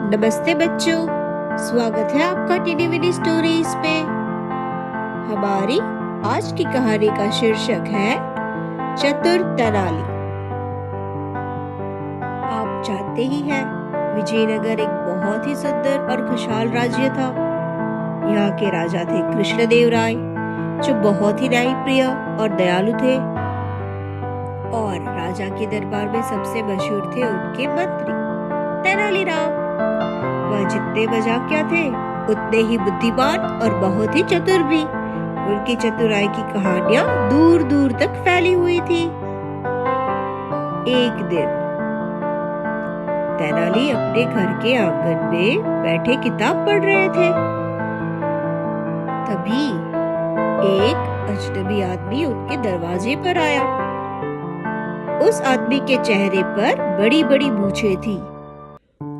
नमस्ते बच्चों, स्वागत है आपका टीडी विडी स्टोरीज पे। हमारी आज की कहानी का शीर्षक है चतुर तेनाली। आप जानते ही हैं, विजयनगर एक बहुत ही सुंदर और खुशहाल राज्य था। यहाँ के राजा थे कृष्णदेवराय, जो बहुत ही न्यायप्रिय और दयालु थे। और राजा के दरबार में सबसे मशहूर थे उनके मंत्री तेनालीराम। वह जितने मजाकिया थे उतने ही बुद्धिमान और बहुत ही चतुर भी। उनकी चतुराई की कहानियां दूर दूर तक फैली हुई थी। एक दिन तेनाली अपने घर के आंगन में बैठे किताब पढ़ रहे थे। तभी एक अजनबी आदमी उनके दरवाजे पर आया। उस आदमी के चेहरे पर बड़ी बड़ी मूछें थी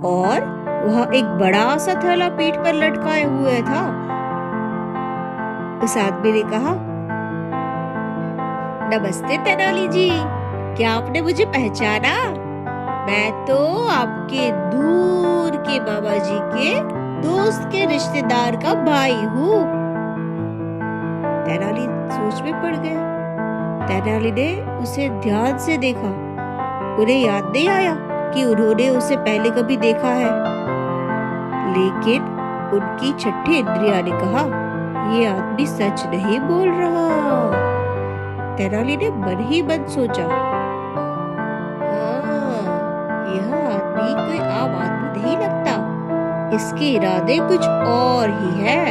और वह एक बड़ा सा थैला पीठ पर लटकाए हुए था। उस आदमी ने कहा, नमस्ते तेनाली जी, क्या आपने मुझे पहचाना? मैं तो आपके दूर के मामा जी के दोस्त के रिश्तेदार का भाई हूँ। तेनाली सोच में पड़ गया। तेनाली ने उसे ध्यान से देखा। उन्हें याद नहीं आया कि उन्होंने उसे पहले कभी देखा है, लेकिन उनकी छठी इंद्रिया ने कहा, ये आदमी सच नहीं बोल रहा। तेनाली ने मन ही मन सोचा, हाँ, यह आदमी कोई आम आदमी नहीं लगता, इसके इरादे कुछ और ही है।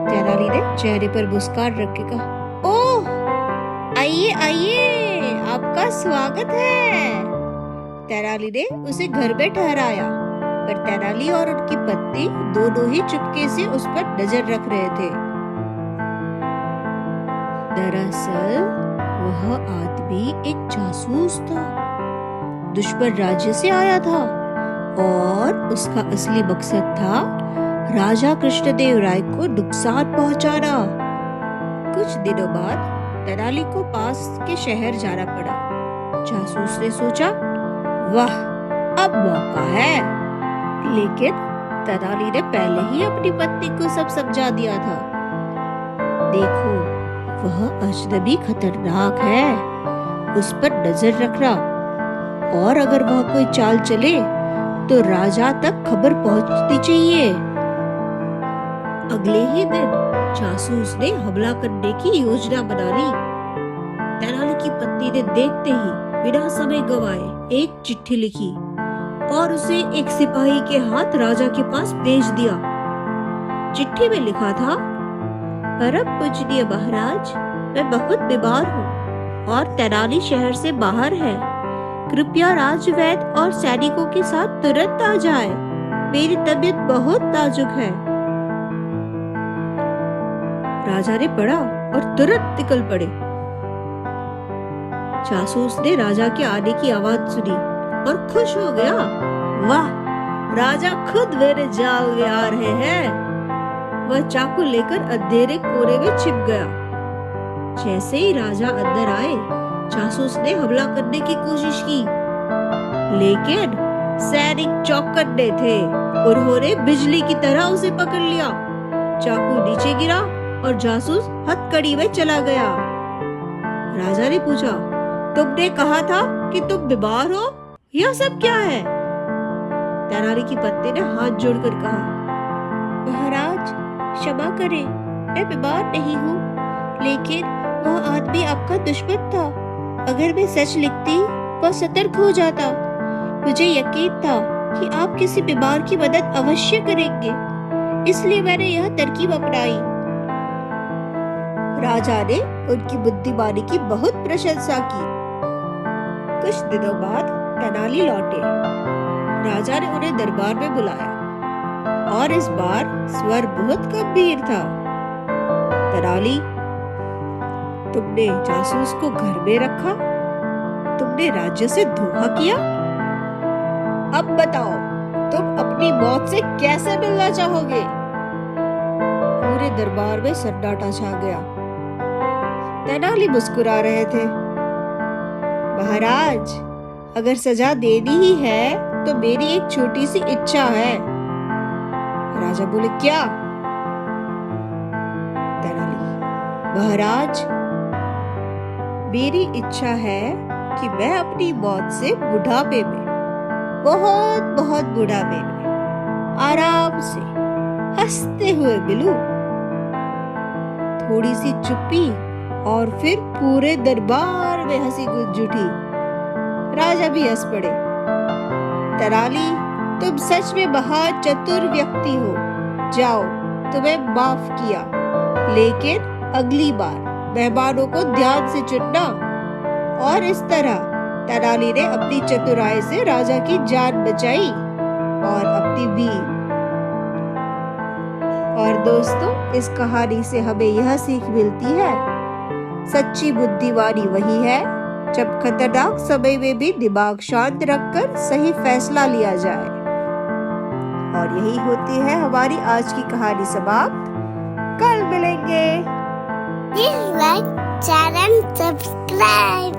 तेनाली ने चेहरे पर मुस्कान रख के कहा, ओह, आइए आइए, आपका स्वागत है। तेनाली ने उसे घर में ठहराया, पर तेनाली और उनकी पत्नी दोनों ही चुपके से उस पर नजर रख रहे थे। दरअसल वह आदमी एक जासूस था। दुश्मन राज्य से आया था और उसका असली मकसद था राजा कृष्णदेवराय को नुकसान पहुंचाना। कुछ दिनों बाद तेनाली को पास के शहर जाना पड़ा। जासूस ने सोचा, वाह, अब मौका है। लेकिन तेनाली ने पहले ही अपनी पत्नी को सब समझा दिया था। देखो, वह अजनबी खतरनाक है, उस पर नजर रखना, और अगर वह कोई चाल चले तो राजा तक खबर पहुंचनी चाहिए। अगले ही दिन जासूस ने हमला करने की योजना बना ली। तेनाली की पत्नी ने देखते ही बिना समय गवाए एक चिट्ठी लिखी और उसे एक सिपाही के हाथ राजा के पास भेज दिया। चिट्ठी में लिखा था, परम पूजनीय महाराज, मैं बहुत बीमार हूँ और तेनाली शहर से बाहर है। कृपया राजवैद्य और सैनिकों के साथ तुरंत आ जाए। मेरी तबीयत बहुत नाजुक है। राजा ने पढ़ा और तुरंत निकल पड़े। जासूस ने राजा के आने की आवाज सुनी और खुश हो गया। वाह, राजा खुद मेरे जाल में आ रहे हैं। वह चाकू लेकर अंधेरे कोने में छिप गया। जैसे ही राजा अंदर आए, जासूस ने हमला करने की कोशिश की, लेकिन सैनिक चौकन्ने थे। उन्होंने बिजली की तरह उसे पकड़ लिया। चाकू नीचे गिरा और जासूस हथकड़ी में चला गया। राजा ने पूछा, तुमने कहा था कि तुम बीमार हो, यह सब क्या है? तेनाली की पत्नी ने हाथ जोड़कर कहा, महाराज, क्षमा करें, मैं बीमार नहीं हूँ, लेकिन वह आदमी आपका दुश्मन था। अगर मैं सच लिखती, वह सतर्क हो जाता। मुझे यकीन था कि आप किसी बीमार की मदद अवश्य करेंगे, इसलिए मैंने यह तरकीब अपनाई। राजा ने उनकी बुद्धिमानी की बहुत प्रशंसा की। कुछ दिनों बाद तेनाली लौटे। राजा ने उन्हें दरबार में बुलाया और इस बार स्वर बहुत गंभीर था। तेनाली, तुमने जासूस को घर में रखा, तुमने राज्य से धोखा किया। अब बताओ, तुम अपनी मौत से कैसे मिलना चाहोगे? पूरे दरबार में सन्नाटा छा गया। तेनाली मुस्कुरा रहे थे। महाराज, अगर सजा देनी ही है तो मेरी एक छोटी सी इच्छा है। राजा बोले, क्या? तेनाली, महाराज, मेरी इच्छा है कि मैं अपनी मौत से बुढ़ापे में, बहुत बहुत बुढ़ापे में आराम से हंसते हुए मिलूं। थोड़ी सी चुप्पी और फिर पूरे दरबार में हंसी गूंज उठी। राजा भी हंस पड़े। तेनाली, तुम सच में महान चतुर व्यक्ति हो। जाओ, तुम्हें माफ किया, लेकिन अगली बार मेहमानों को ध्यान से चुनना। और इस तरह तेनाली ने अपनी चतुराई से राजा की जान बचाई और अपनी भी। और दोस्तों, इस कहानी से हमें यह सीख मिलती है, सच्ची बुद्धिवानी वही है जब खतरनाक समय में भी दिमाग शांत रखकर सही फैसला लिया जाए। और यही होती है हमारी आज की कहानी समाप्त। कल मिलेंगे। Please like, share and subscribe.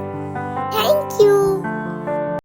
Thank you.